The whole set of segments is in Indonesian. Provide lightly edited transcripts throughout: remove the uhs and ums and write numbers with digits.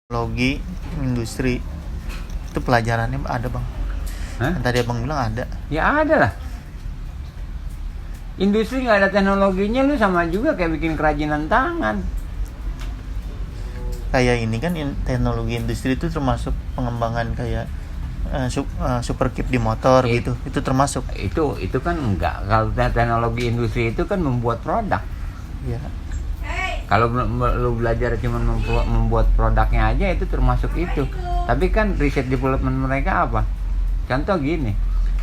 Logi industri itu pelajarannya ada bang? Hah? Yang tadi abang bilang ada. Ya ada lah. Industri nggak ada teknologinya, lu sama juga kayak bikin kerajinan tangan. Kayak ini kan teknologi industri itu termasuk pengembangan kayak super kip di motor gitu. Itu termasuk. Itu kan enggak. Kalau teknologi industri itu kan membuat produk. Iya. Kalau lu belajar cuma membuat produknya aja, itu termasuk itu. Tapi kan riset development mereka apa? Contoh gini,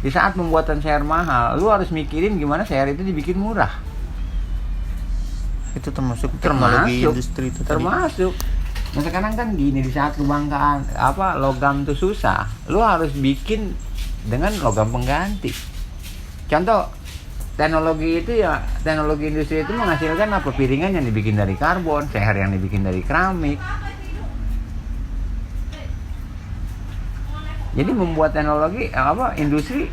di saat pembuatan share mahal, lu harus mikirin gimana share itu dibikin murah. Itu termasuk teknologi industri itu termasuk. Nah sekarang kan gini, di saat lu bangkaan logam tuh susah, lu harus bikin dengan logam pengganti. Contoh teknologi industri itu menghasilkan apa? Piringan yang dibikin dari karbon, seher yang dibikin dari keramik. Jadi membuat teknologi industri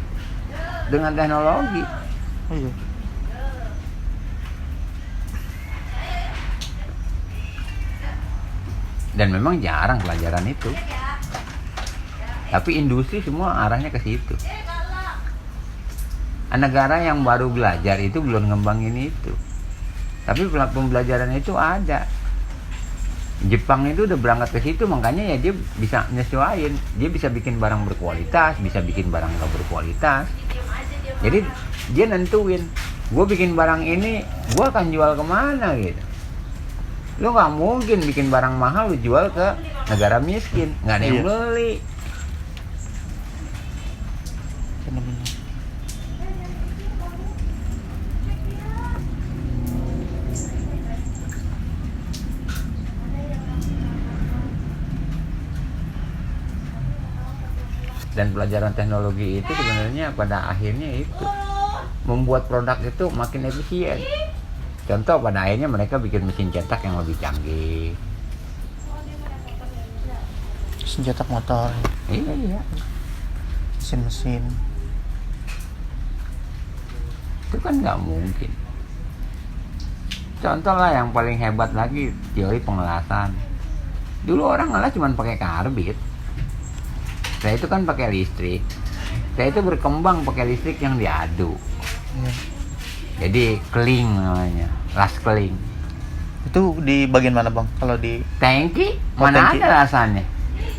dengan teknologi. Oh, iya. Dan memang jarang pelajaran itu. Tapi industri semua arahnya ke situ. Negara yang baru belajar itu belum ngembangin itu. Tapi pembelajaran itu ada. Jepang itu udah berangkat ke situ, makanya ya dia bisa nyesuaiin. Dia bisa bikin barang berkualitas, bisa bikin barang nggak berkualitas. Jadi dia nentuin, gue bikin barang ini, gue akan jual kemana gitu. Lu nggak mungkin bikin barang mahal lu jual ke negara miskin, nggak ada yang beli. Dan pelajaran teknologi itu sebenarnya pada akhirnya itu membuat produk itu makin efisien. Contoh pada akhirnya mereka bikin mesin cetak yang lebih canggih. Mesin cetak motor. Iya. Mesin. Itu kan nggak mungkin. Contoh lah yang paling hebat lagi, teori pengelasan. Dulu orang ngelas cuma pakai karbit. Saya itu kan pakai listrik. Saya itu berkembang pakai listrik yang diadu. Iya. Jadi keling namanya, las keling. Itu di bagian mana bang? Kalau di tangki mana tangki. ada lasannya?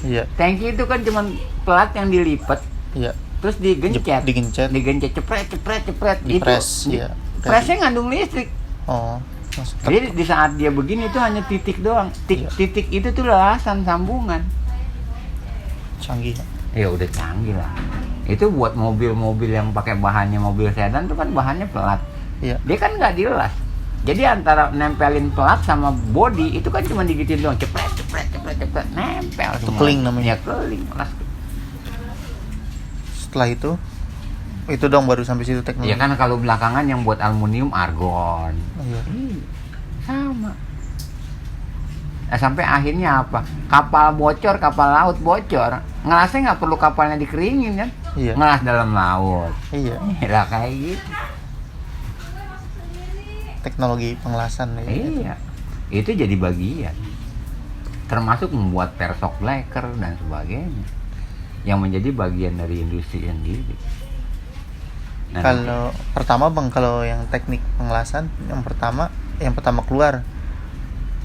Iya. Tangki itu kan cuma pelat yang dilipat. Iya. Terus digencet, cepret di press, itu. Iya. Pressnya ngandung listrik. Oh. Jadi di saat dia begini itu hanya titik doang. Titik itu tuh lasan sambungan. Canggih. Ya udah canggih lah. Itu buat mobil-mobil yang pakai bahannya mobil sedan itu kan bahannya pelat. Iya. Dia kan nggak dilas. Jadi antara nempelin pelat sama body itu kan cuma digituin doang, cepret nempel semua. Keling namanya. Ya keling, las. Setelah itu dong baru sampai situ teknologi. Ya kan kalau belakangan yang buat aluminium argon. Iya. Sama. Nah, sampai akhirnya apa? Kapal bocor, kapal laut bocor. Ngelasnya nggak perlu kapalnya dikeringin kan? Iya. Ngelas dalam laut. Iya. Lah kayak gitu. Teknologi pengelasan. Iya. Itu jadi bagian. Termasuk membuat persok leker dan sebagainya. Yang menjadi bagian dari industri sendiri. Nah, kalau pertama bang, kalau yang teknik pengelasan yang pertama keluar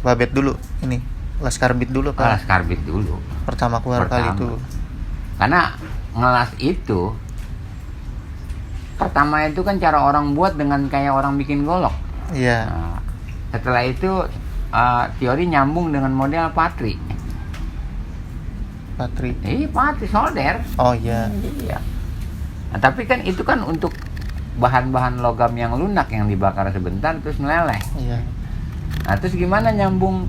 babet dulu, ini las karbit dulu kan? Las karbit dulu. Pertama keluar kali itu. Karena ngelas itu pertama itu kan cara orang buat dengan kayak orang bikin golok. Iya. Nah, setelah itu teori nyambung dengan model patri. Patri solder. Oh iya. Iya. Nah, tapi kan itu kan untuk bahan-bahan logam yang lunak yang dibakar sebentar terus meleleh. Iya. Nah, terus gimana nyambung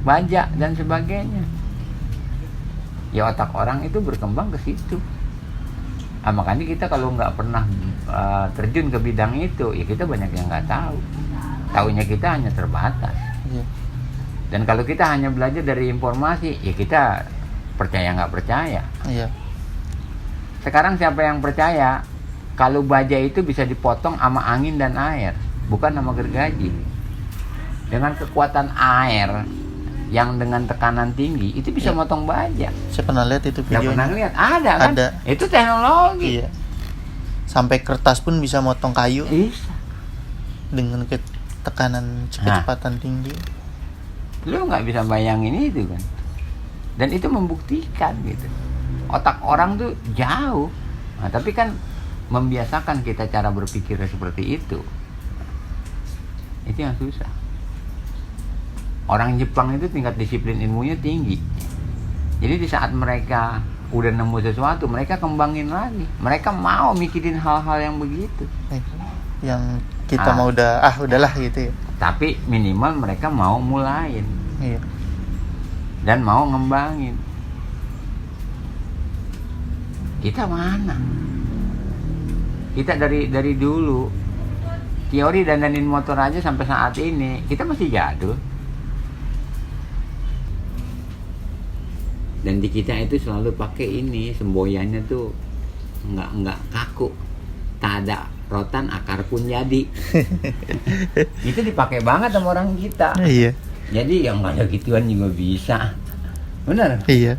baja dan sebagainya? Ya otak orang itu berkembang ke situ. Nah, makanya kita kalau nggak pernah terjun ke bidang itu, ya kita banyak yang nggak tahu. Taunya kita hanya terbatas. Iya. Dan kalau kita hanya belajar dari informasi, ya kita percaya nggak percaya. Iya. Sekarang siapa yang percaya kalau baja itu bisa dipotong sama angin dan air, bukan sama gergaji? Dengan kekuatan air yang dengan tekanan tinggi itu bisa Iya. motong baja. Saya pernah lihat itu Nggak pernah videonya. lihat? Ada kan? Ada. Itu teknologi. Iya. Sampai kertas pun bisa motong kayu Bisa. dengan tekanan kecepatan tinggi. Lu nggak bisa bayangin itu kan. Dan itu membuktikan gitu. Otak orang tuh jauh. Nah, tapi kan membiasakan kita cara berpikir seperti itu. Itu yang susah. Orang Jepang itu tingkat disiplin ilmunya tinggi. Jadi di saat mereka udah nemu sesuatu, mereka kembangin lagi. Mereka mau mikirin hal-hal yang begitu. Yang kita mau udahlah gitu ya. Tapi minimal mereka mau mulain Iya. dan mau ngembangin. Kita mana? Kita dari dulu teori dandanin motor aja sampai saat ini kita masih jadul. Dan di kita itu selalu pakai ini semboyannya tuh nggak kaku, tak ada rotan akar pun jadi. Itu dipakai banget sama orang kita. Iya. Jadi yang nggak ada gituan juga bisa, benar? Iya.